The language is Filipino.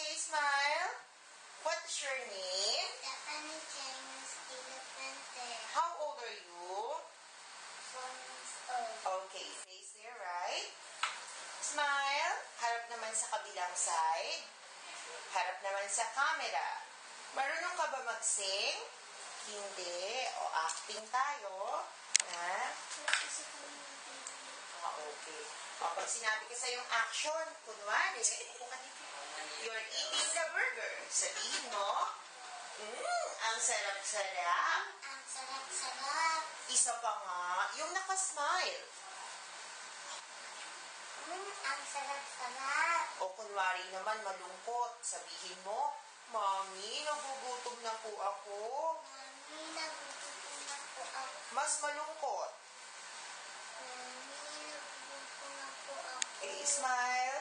Okay, smile. What's your name? Stephanie James Ilapente. How old are you? 4 months old. Okay, face there, right? Smile. Harap naman sa kabilang side. Harap naman sa camera. Marunong ka ba mag-sing? Hindi. O acting tayo. Ha? Okay. O, pag sinabi ko sa yung action, kunwari, you're eating the burger. Sabihin mo, ang sarap-sarap. Ang sarap-sarap. Isa pa nga, yung nakasmile. Ang sarap-sarap. O kunwari naman malungkot, sabihin mo, Mami, nagugutom na po ako. Mami, nagugutom na po ako. Mas malungkot. Mami, nagugutom na po ako. Okay, smile.